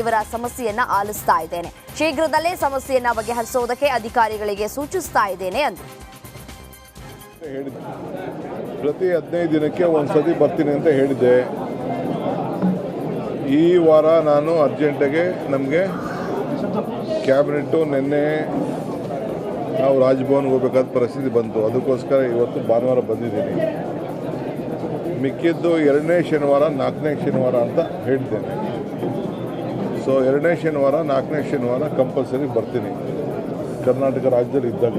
ಇವರ ಸಮಸ್ಯೆಯನ್ನ ಆಲಿಸ್ತಾ ಇದ್ದೇನೆ. ಶೀಘ್ರದಲ್ಲೇ ಸಮಸ್ಯೆಯನ್ನ ಬಗೆಹರಿಸುವುದಕ್ಕೆ ಅಧಿಕಾರಿಗಳಿಗೆ ಸೂಚಿಸ್ತಾ ಇದ್ದೇನೆ ಅಂದ್ರು. ಪ್ರತಿ 15 ದಿನಕ್ಕೆ ಒಂದ್ಸತಿ ಬರ್ತೀನಿ ಅಂತ ಹೇಳಿದ್ದೆ. ಈ ವಾರ ನಾನು ಅರ್ಜೆಂಟಾಗಿ ನಮಗೆ ಕ್ಯಾಬಿನೆಟ್ಟು ನಿನ್ನೆ ನಾವು ರಾಜಭವನ್ಗೆ ಹೋಗಬೇಕಾದ ಪರಿಸ್ಥಿತಿ ಬಂತು. ಅದಕ್ಕೋಸ್ಕರ ಇವತ್ತು ಭಾನುವಾರ ಬಂದಿದ್ದೀನಿ. ಮಿಕ್ಕಿದ್ದು 2ನೇ ಶನಿವಾರ 4ನೇ ಶನಿವಾರ ಅಂತ ಹೇಳಿದ್ದೇನೆ. ಸೊ 2ನೇ ಶನಿವಾರ 4ನೇ ಶನಿವಾರ ಕಂಪಲ್ಸರಿ ಬರ್ತೀನಿ ಕರ್ನಾಟಕ ರಾಜ್ಯದಲ್ಲಿ ಇದ್ದಾಗ.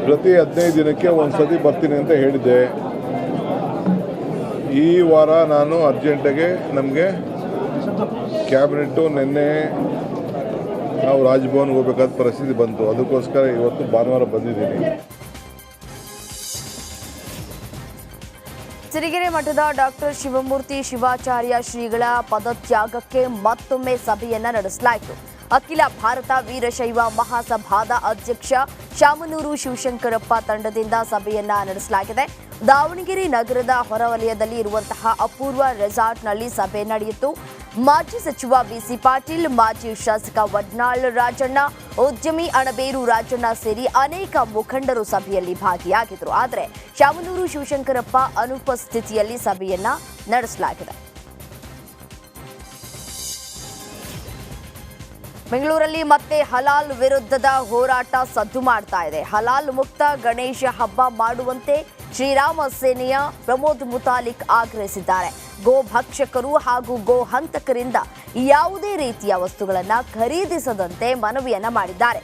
ಪ್ರತಿ 15 ದಿನಕ್ಕೆ ಒಂದ್ಸತಿ ಬರ್ತೀನಿ ಅಂತ ಹೇಳಿದ್ದೆ. ಈ ವಾರ ನಾನು ಅರ್ಜೆಂಟಾಗಿ ನಮಗೆ ಕ್ಯಾಬಿನೆಟ್ಟು ನಿನ್ನೆ ನಾವು ರಾಜಭವನ್ಗೆ ಹೋಗಬೇಕಾದ ಪರಿಸ್ಥಿತಿ ಬಂತು. ಅದಕ್ಕೋಸ್ಕರ ಇವತ್ತು ಭಾನುವಾರ ಬಂದಿದ್ದೀನಿ. ಸಿರಿಗೆರೆ ಮಠದ ಡಾಕ್ಟರ್ ಶಿವಮೂರ್ತಿ ಶಿವಾಚಾರ್ಯ ಶ್ರೀಗಳ ಪದತ್ಯಾಗಕ್ಕೆ ಮತ್ತೊಮ್ಮೆ ಸಭೆಯನ್ನ ನಡೆಸಲಾಯಿತು. ಅಖಿಲ ಭಾರತ ವೀರಶೈವ ಮಹಾಸಭಾದ ಅಧ್ಯಕ್ಷ ಶಾಮನೂರು ಶಿವಶಂಕರಪ್ಪ ತಂಡದಿಂದ ಸಭೆಯನ್ನ ನಡೆಸಲಾಗಿದೆ. ದಾವಣಗೆರೆ ನಗರದ ಹೊರವಲಯದಲ್ಲಿ ಇರುವಂತಹ ಅಪೂರ್ವ ರೆಸಾರ್ಟ್ನಲ್ಲಿ ಸಭೆ ನಡೆಯಿತು. ಮಾಜಿ ಸಚಿವ ಬಿಸಿ ಪಾಟೀಲ್, ಮಾಜಿ ಶಾಸಕ ವಡ್ನಾಳ್ ರಾಜಣ್ಣ, ಉದ್ಯಮಿ ಅಣಬೇರು ರಾಜಣ್ಣ ಸೇರಿ ಅನೇಕ ಮುಖಂಡರು ಸಭೆಯಲ್ಲಿ ಭಾಗಿಯಾಗಿದ್ದರು. ಆದರೆ ಶಾಮನೂರು ಶಿವಶಂಕರಪ್ಪ ಅನುಪಸ್ಥಿತಿಯಲ್ಲಿ ಸಭೆಯನ್ನ ನಡೆಸಲಾಗಿದೆ. ಬೆಂಗಳೂರಲ್ಲಿ ಮತ್ತೆ ಹಲಾಲ್ ವಿರುದ್ಧದ ಹೋರಾಟ ಸದ್ದು ಮಾಡ್ತಾ ಇದೆ. ಹಲಾಲ್ ಮುಕ್ತ ಗಣೇಶ ಹಬ್ಬ ಮಾಡುವಂತೆ ಶ್ರೀರಾಮ ಸೇನೆಯ ಪ್ರಮೋದ್ ಮುತಾಲಿಕ್ ಆಗ್ರಹಿಸಿದ್ದಾರೆ. ಗೋ ಭಕ್ಷಕರು ಹಾಗೂ ಗೋ ಹಂತಕರಿಂದ ಯಾವುದೇ ರೀತಿಯ ವಸ್ತುಗಳನ್ನು ಖರೀದಿಸದಂತೆ ಮನವಿಯನ್ನ ಮಾಡಿದ್ದಾರೆ.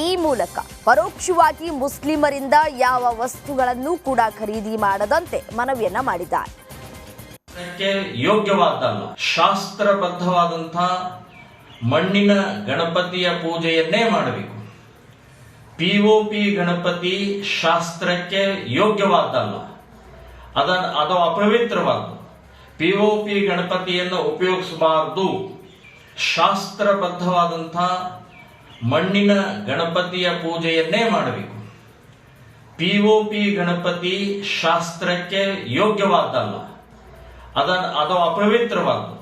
ಈ ಮೂಲಕ ಪರೋಕ್ಷವಾಗಿ ಮುಸ್ಲಿಮರಿಂದ ಯಾವ ವಸ್ತುಗಳನ್ನು ಕೂಡ ಖರೀದಿ ಮಾಡದಂತೆ ಮನವಿಯನ್ನ ಮಾಡಿದ್ದಾರೆ. ಯೋಗ್ಯವಾದಲ್ಲ, ಶಾಸ್ತ್ರಬದ್ಧವಾದಂತಹ ಮಣ್ಣಿನ ಗಣಪತಿಯ ಪೂಜೆಯನ್ನೇ ಮಾಡಬೇಕು. ಪಿಒಪಿ ಗಣಪತಿ ಶಾಸ್ತ್ರಕ್ಕೆ ಯೋಗ್ಯವಾದಲ್ಲ, ಅದು ಅಪವಿತ್ರವಾದ್ದು. ಪಿಒಪಿ ಗಣಪತಿಯನ್ನು ಉಪಯೋಗಿಸಬಾರದು. ಶಾಸ್ತ್ರಬದ್ಧವಾದಂತಹ ಮಣ್ಣಿನ ಗಣಪತಿಯ ಪೂಜೆಯನ್ನೇ ಮಾಡಬೇಕು. ಪಿಒಪಿ ಗಣಪತಿ ಶಾಸ್ತ್ರಕ್ಕೆ ಯೋಗ್ಯವಾದಲ್ಲ, ಅದು ಅಪವಿತ್ರವಾದ್ದು.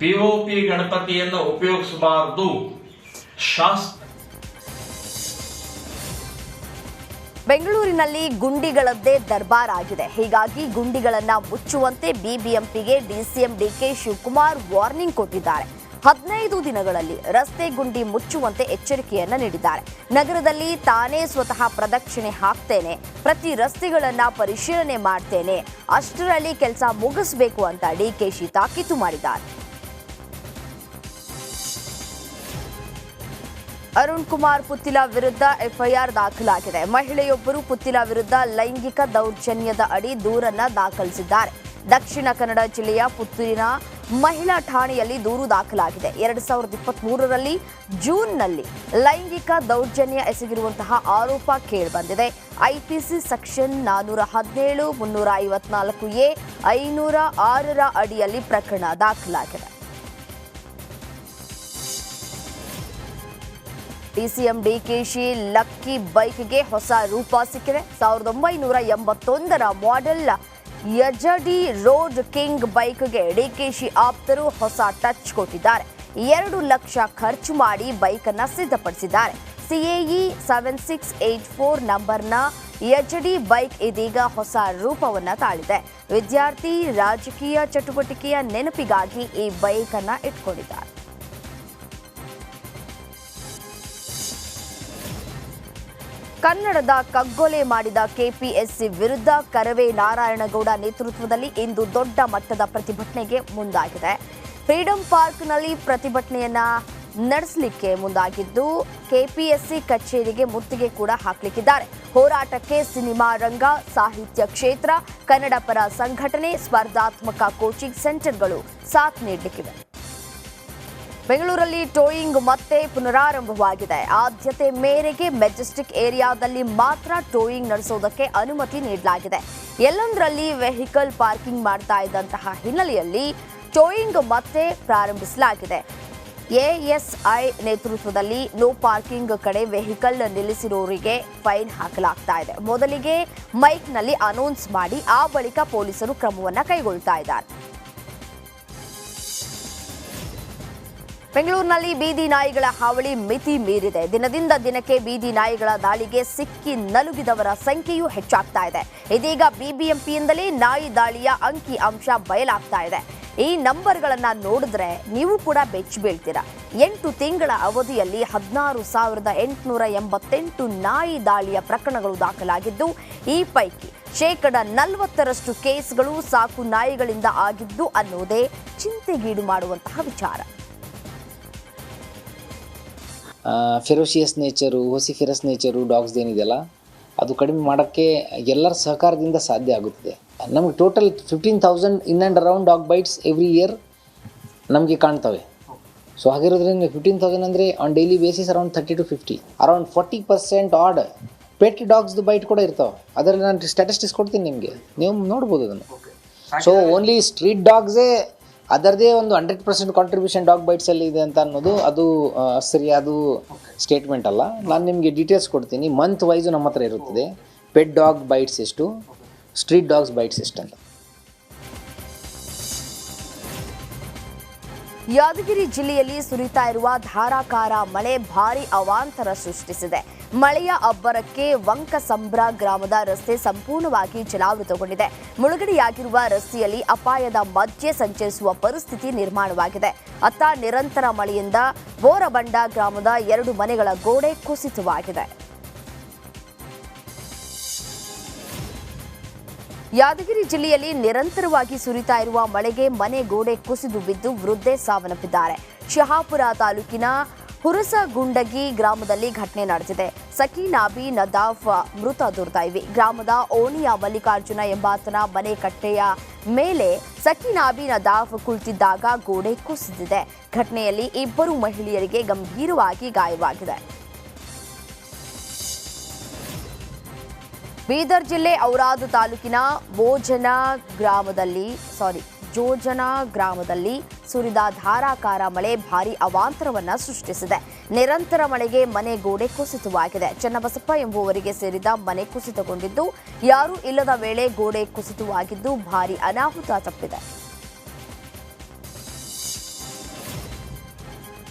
ಪಿಒಪಿ ಗಣಪತಿಯನ್ನು ಉಪಯೋಗಿಸಬಾರದು. ಬೆಂಗಳೂರಿನಲ್ಲಿ ಗುಂಡಿಗಳದ್ದೇ ದರ್ಬಾರ್ ಆಗಿದೆ. ಹೀಗಾಗಿ ಗುಂಡಿಗಳನ್ನ ಮುಚ್ಚುವಂತೆ ಬಿಬಿಎಂಪಿಗೆ ಡಿಸಿಎಂ ಡಿಕೆ ಶಿವಕುಮಾರ್ ವಾರ್ನಿಂಗ್ ಕೊಟ್ಟಿದ್ದಾರೆ. 15 ದಿನಗಳಲ್ಲಿ ರಸ್ತೆ ಗುಂಡಿ ಮುಚ್ಚುವಂತೆ ಎಚ್ಚರಿಕೆಯನ್ನ ನೀಡಿದ್ದಾರೆ. ನಗರದಲ್ಲಿ ತಾನೇ ಸ್ವತಃ ಪ್ರದಕ್ಷಿಣೆ ಹಾಕ್ತೇನೆ, ಪ್ರತಿ ರಸ್ತೆಗಳನ್ನ ಪರಿಶೀಲನೆ ಮಾಡ್ತೇನೆ, ಅಷ್ಟರಲ್ಲಿ ಕೆಲಸ ಮುಗಿಸಬೇಕು ಅಂತ ಡಿಕೆಶಿ ತಾಕೀತು ಮಾಡಿದ್ದಾರೆ. ಅರುಣ್ ಕುಮಾರ್ ಪುತ್ತಿಲ ವಿರುದ್ಧ ಎಫ್ಐಆರ್ ದಾಖಲಾಗಿದೆ. ಮಹಿಳೆಯೊಬ್ಬರು ಪುತ್ತಿಲ ವಿರುದ್ಧ ಲೈಂಗಿಕ ದೌರ್ಜನ್ಯದ ಅಡಿ ದೂರನ್ನ ದಾಖಲಿಸಿದ್ದಾರೆ. ದಕ್ಷಿಣ ಕನ್ನಡ ಜಿಲ್ಲೆಯ ಪುತ್ತೂರಿನ ಮಹಿಳಾ ಠಾಣೆಯಲ್ಲಿ ದೂರು ದಾಖಲಾಗಿದೆ. 2023ರಲ್ಲಿ ಜೂನ್ನಲ್ಲಿ ಲೈಂಗಿಕ ದೌರ್ಜನ್ಯ ಎಸಗಿರುವಂತಹ ಆರೋಪ ಕೇಳಿಬಂದಿದೆ. ಐಪಿಸಿ ಸೆಕ್ಷನ್ 417, 354A, 506ರ ಅಡಿಯಲ್ಲಿ ಪ್ರಕರಣ ದಾಖಲಾಗಿದೆ. ಡಿಸಿಎಂ ಡಿಕೆಶಿ ಲಕ್ಕಿ ಬೈಕ್ಗೆ ಹೊಸ ರೂಪ ಸಿಕ್ಕಿದೆ. 1981ರ ಮಾಡೆಲ್ ಯಜಡಿ ರೋಡ್ ಕಿಂಗ್ ಬೈಕ್ಗೆ ಡಿಕೆಶಿ ಆಪ್ತರು ಹೊಸ ಟಚ್ ಕೊಟ್ಟಿದ್ದಾರೆ. 2 ಲಕ್ಷ ಖರ್ಚು ಮಾಡಿ ಬೈಕ್ ಅನ್ನು ಸಿದ್ಧಪಡಿಸಿದ್ದಾರೆ. CAE 7684 ನಂಬರ್ನ ಯಜಡಿ ಬೈಕ್ ಇದೀಗ ಹೊಸ ರೂಪವನ್ನ ತಾಳಿದೆ. ವಿದ್ಯಾರ್ಥಿ ರಾಜಕೀಯ ಚಟುವಟಿಕೆಯ ನೆನಪಿಗಾಗಿ ಈ ಬೈಕ್ ಅನ್ನ ಇಟ್ಕೊಂಡಿದ್ದಾರೆ. ಕನ್ನಡದ ಕಗ್ಗೊಲೆ ಮಾಡಿದ ಕೆಪಿಎಸ್ಸಿ ವಿರುದ್ಧ ಕರವೇ ನಾರಾಯಣಗೌಡ ನೇತೃತ್ವದಲ್ಲಿ ಇಂದು ದೊಡ್ಡ ಮಟ್ಟದ ಪ್ರತಿಭಟನೆಗೆ ಮುಂದಾಗಿದೆ. ಫ್ರೀಡಂ ಪಾರ್ಕ್ನಲ್ಲಿ ಪ್ರತಿಭಟನೆಯನ್ನ ನಡೆಸಲಿಕ್ಕೆ ಮುಂದಾಗಿದ್ದು ಕೆಪಿಎಸ್ಸಿ ಕಚೇರಿಗೆ ಮುತ್ತಿಗೆ ಕೂಡ ಹಾಕಲಿಕ್ಕಿದ್ದಾರೆ. ಹೋರಾಟಕ್ಕೆ ಸಿನಿಮಾ ರಂಗ, ಸಾಹಿತ್ಯ ಕ್ಷೇತ್ರ, ಕನ್ನಡ ಪರ ಸಂಘಟನೆ, ಸ್ಪರ್ಧಾತ್ಮಕ ಕೋಚಿಂಗ್ ಸೆಂಟರ್ಗಳು ಸಾಥ್ ನೀಡಲಿಕ್ಕಿವೆ. ಬೆಂಗಳೂರಲ್ಲಿ ಟೋಯಿಂಗ್ ಮತ್ತೆ ಪುನರಾರಂಭವಾಗಿದೆ. ಆದ್ಯತೆ ಮೇರೆಗೆ ಮೆಜೆಸ್ಟಿಕ್ ಏರಿಯಾದಲ್ಲಿ ಮಾತ್ರ ಟೋಯಿಂಗ್ ನಡೆಸುವುದಕ್ಕೆ ಅನುಮತಿ ನೀಡಲಾಗಿದೆ. ಎಲ್ಲೊಂದರಲ್ಲಿ ವೆಹಿಕಲ್ ಪಾರ್ಕಿಂಗ್ ಮಾಡ್ತಾ ಇದ್ದಂತಹ ಹಿನ್ನೆಲೆಯಲ್ಲಿ ಟೋಯಿಂಗ್ ಮತ್ತೆ ಪ್ರಾರಂಭಿಸಲಾಗಿದೆ. ಎಎಸ್ಐ ನೇತೃತ್ವದಲ್ಲಿ ನೋ ಪಾರ್ಕಿಂಗ್ ಕಡೆ ವೆಹಿಕಲ್ ನಿಲ್ಲಿಸಿರೋರಿಗೆ ಫೈನ್ ಹಾಕಲಾಗ್ತಾ ಇದೆ. ಮೊದಲಿಗೆ ಮೈಕ್ನಲ್ಲಿ ಅನೌನ್ಸ್ ಮಾಡಿ ಆ ಬಳಿಕ ಪೊಲೀಸರು ಕ್ರಮವನ್ನು ಕೈಗೊಳ್ತಾ ಇದ್ದಾರೆ. ಬೆಂಗಳೂರಿನಲ್ಲಿ ಬೀದಿ ನಾಯಿಗಳ ಹಾವಳಿ ಮಿತಿ ಮೀರಿದೆ. ದಿನದಿಂದ ದಿನಕ್ಕೆ ಬೀದಿ ನಾಯಿಗಳ ದಾಳಿಗೆ ಸಿಕ್ಕಿ ನಲುಗಿದವರ ಸಂಖ್ಯೆಯೂ ಹೆಚ್ಚಾಗ್ತಾ ಇದೆ. ಇದೀಗ ಬಿಬಿಎಂಪಿಯಿಂದಲೇ ನಾಯಿ ದಾಳಿಯ ಅಂಕಿ ಅಂಶ ಬಯಲಾಗ್ತಾ ಇದೆ. ಈ ನಂಬರ್ಗಳನ್ನ ನೋಡಿದ್ರೆ ನೀವು ಕೂಡ ಬೆಚ್ಚಿ ಬೀಳ್ತೀರಾ. 8 ತಿಂಗಳ ಅವಧಿಯಲ್ಲಿ 16,888 ನಾಯಿ ದಾಳಿಯ ಪ್ರಕರಣಗಳು ದಾಖಲಾಗಿದ್ದು, ಈ ಪೈಕಿ 40% ಕೇಸ್ಗಳು ಸಾಕು ನಾಯಿಗಳಿಂದ ಆಗಿದ್ದು ಅನ್ನೋದೇ ಚಿಂತೆಗೀಡು ಮಾಡುವಂತಹ ವಿಚಾರ. ಫೆರೋಷಿಯಸ್ ನೇಚರು, ಹೋಸಿಫೆರಸ್ ನೇಚರು ಡಾಗ್ಸ್ದೇನಿದೆಯಲ್ಲ, ಅದು ಕಡಿಮೆ ಮಾಡೋಕ್ಕೆ ಎಲ್ಲರ ಸಹಕಾರದಿಂದ ಸಾಧ್ಯ ಆಗುತ್ತದೆ. ನಮಗೆ total 15,000 in and around dog bites every year ನಮಗೆ ಕಾಣ್ತವೆ. ಸೊ ಹಾಗಿರೋದ್ರಿಂದ 15,000 ಅಂದರೆ on daily basis around 30 to 50, around 40% of pet ಡಾಗ್ಸ್ದು ಬೈಟ್ ಕೂಡ ಇರ್ತಾವೆ. ಅದರಲ್ಲಿ ನಾನು ಸ್ಟ್ಯಾಟಿಸ್ಟಿಕ್ಸ್ ಕೊಡ್ತೀನಿ ನಿಮಗೆ, ನೀವು ನೋಡ್ಬೋದು ಅದನ್ನು. ಸೊ ಓನ್ಲಿ ಸ್ಟ್ರೀಟ್ ಡಾಗ್ಸೇ ಅದರದೇ ಒಂದು 100% ಕಾಂಟ್ರಿಬ್ಯೂಷನ್ ಡಾಗ್ ಬೈಟ್ಸಲ್ಲಿ ಇದೆ ಅಂತ ಅನ್ನೋದು ಅದು ಸರಿಯಾದ ಸ್ಟೇಟ್ಮೆಂಟ್ ಅಲ್ಲ. ನಾನು ನಿಮಗೆ ಡೀಟೇಲ್ಸ್ ಕೊಡ್ತೀನಿ. ಮಂತ್ ವೈಸು ನಮ್ಮ ಹತ್ರ ಇರುತ್ತದೆ, ಪೆಟ್ ಡಾಗ್ ಬೈಟ್ಸ್ ಎಷ್ಟು, ಸ್ಟ್ರೀಟ್ ಡಾಗ್ಸ್ ಬೈಟ್ಸ್ ಎಷ್ಟು ಅಂತ. ಯಾದಗಿರಿ ಜಿಲ್ಲೆಯಲ್ಲಿ ಸುರಿತಾ ಇರುವ ಧಾರಾಕಾರ ಮಳೆ ಭಾರೀ ಅವಾಂತರ ಸೃಷ್ಟಿಸಿದೆ. ಮಳೆಯ ಅಬ್ಬರಕ್ಕೆ ವಂಕಸಂಬ್ರ ಗ್ರಾಮದ ರಸ್ತೆ ಸಂಪೂರ್ಣವಾಗಿ ಜಲಾವೃತಗೊಂಡಿದೆ. ಮುಳುಗಡೆಯಾಗಿರುವ ರಸ್ತೆಯಲ್ಲಿ ಅಪಾಯದ ಮಧ್ಯೆ ಸಂಚರಿಸುವ ಪರಿಸ್ಥಿತಿ ನಿರ್ಮಾಣವಾಗಿದೆ. ಅತ್ತ ನಿರಂತರ ಮಳೆಯಿಂದ ಬೋರಬಂಡ ಗ್ರಾಮದ 2 ಮನೆಗಳ ಗೋಡೆ ಕುಸಿತವಾಗಿದೆ. ಯಾದಗಿರಿ ಜಿಲ್ಲೆಯಲ್ಲಿ ನಿರಂತರವಾಗಿ ಸುರಿತಾ ಇರುವ ಮಳೆಗೆ ಮನೆ ಗೋಡೆ ಕುಸಿದು ಬಿದ್ದು ವೃದ್ಧೆ ಸಾವನ್ನಪ್ಪಿದ್ದಾರೆ. ಶಹಾಪುರ ತಾಲೂಕಿನ ಹುರಸಗುಂಡಗಿ ಗ್ರಾಮದಲ್ಲಿ ಘಟನೆ ನಡೆದಿದೆ. ಸಕೀನಾಬಿ ನದಾಫ್ ಮೃತ ದುರ್ದೈವಿ. ಗ್ರಾಮದ ಓಣಿಯ ಮಲ್ಲಿಕಾರ್ಜುನ ಎಂಬಾತನ ಮನೆ ಕಟ್ಟೆಯ ಮೇಲೆ ಸಕೀನಾಬಿ ನದಾಫ್ ಕುಳಿತಿದ್ದಾಗ ಗೋಡೆ ಕುಸಿದಿದೆ. ಘಟನೆಯಲ್ಲಿ 2 ಮಹಿಳೆಯರಿಗೆ ಗಂಭೀರವಾಗಿ ಗಾಯವಾಗಿದೆ. ಬೀದರ್ ಜಿಲ್ಲೆ ಔರಾದ್ ತಾಲೂಕಿನ ಜೋಜನ ಗ್ರಾಮದಲ್ಲಿ ಸುರಿದ ಧಾರಾಕಾರ ಮಳೆ ಭಾರೀ ಅವಾಂತರವನ್ನ ಸೃಷ್ಟಿಸಿದೆ. ನಿರಂತರ ಮಳೆಗೆ ಮನೆ ಗೋಡೆ ಕುಸಿತವಾಗಿದೆ. ಚನ್ನಬಸಪ್ಪ ಎಂಬುವರಿಗೆ ಸೇರಿದ ಮನೆ ಕುಸಿತಗೊಂಡಿದ್ದು, ಯಾರೂ ಇಲ್ಲದ ವೇಳೆ ಗೋಡೆ ಕುಸಿತವಾಗಿದ್ದು ಭಾರೀ ಅನಾಹುತ ತಪ್ಪಿದೆ.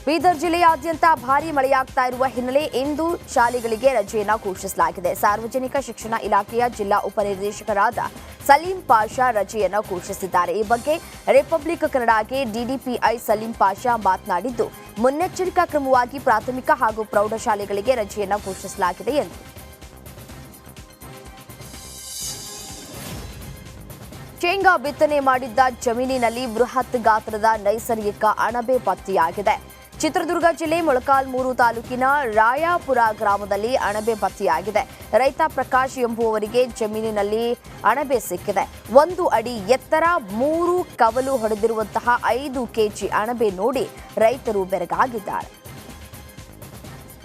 ಬೀದರ್ ಜಿಲ್ಲೆಯಾದ್ಯಂತ ಭಾರೀ ಮಳೆಯಾಗ್ತಾ ಇರುವ ಹಿನ್ನೆಲೆ ಇಂದು ಶಾಲೆಗಳಿಗೆ ರಜೆಯನ್ನು ಘೋಷಿಸಲಾಗಿದೆ. ಸಾರ್ವಜನಿಕ ಶಿಕ್ಷಣ ಇಲಾಖೆಯ ಜಿಲ್ಲಾ ಉಪನಿರ್ದೇಶಕರಾದ ಸಲೀಂ ಪಾಷಾ ರಜೆಯನ್ನು ಘೋಷಿಸಿದ್ದಾರೆ. ಈ ಬಗ್ಗೆ ರಿಪಬ್ಲಿಕ್ ಕನ್ನಡಗೆ ಡಿಡಿಪಿಐ ಸಲೀಂ ಪಾಷಾ ಮಾತನಾಡಿದ್ದು, ಮುನ್ನೆಚ್ಚರಿಕಾ ಕ್ರಮವಾಗಿ ಪ್ರಾಥಮಿಕ ಹಾಗೂ ಪ್ರೌಢಶಾಲೆಗಳಿಗೆ ರಜೆಯನ್ನು ಘೋಷಿಸಲಾಗಿದೆ ಎಂದು. ಶೇಂಗಾ ಬಿತ್ತನೆ ಮಾಡಿದ್ದ ಜಮೀನಿನಲ್ಲಿ ಬೃಹತ್ ಗಾತ್ರದ ನೈಸರ್ಗಿಕ ಅಣಬೆ ಪತ್ತೆಯಾಗಿದೆ. ಚಿತ್ರದುರ್ಗ ಜಿಲ್ಲೆ ಮೊಳಕಾಲ್ಮೂರು ತಾಲೂಕಿನ ರಾಯಾಪುರ ಗ್ರಾಮದಲ್ಲಿ ಅಣಬೆ ಪತ್ತೆಯಾಗಿದೆ. ರೈತ ಪ್ರಕಾಶ್ ಎಂಬುವವರಿಗೆ ಜಮೀನಿನಲ್ಲಿ ಅಣಬೆ ಸಿಕ್ಕಿದೆ. 1 ಅಡಿ ಎತ್ತರ, 3 ಕವಲು ಹೊಡೆದಿರುವಂತಹ 5 ಕೆಜಿ ಅಣಬೆ ನೋಡಿ ರೈತರು ಬೆರಗಾಗಿದ್ದಾರೆ.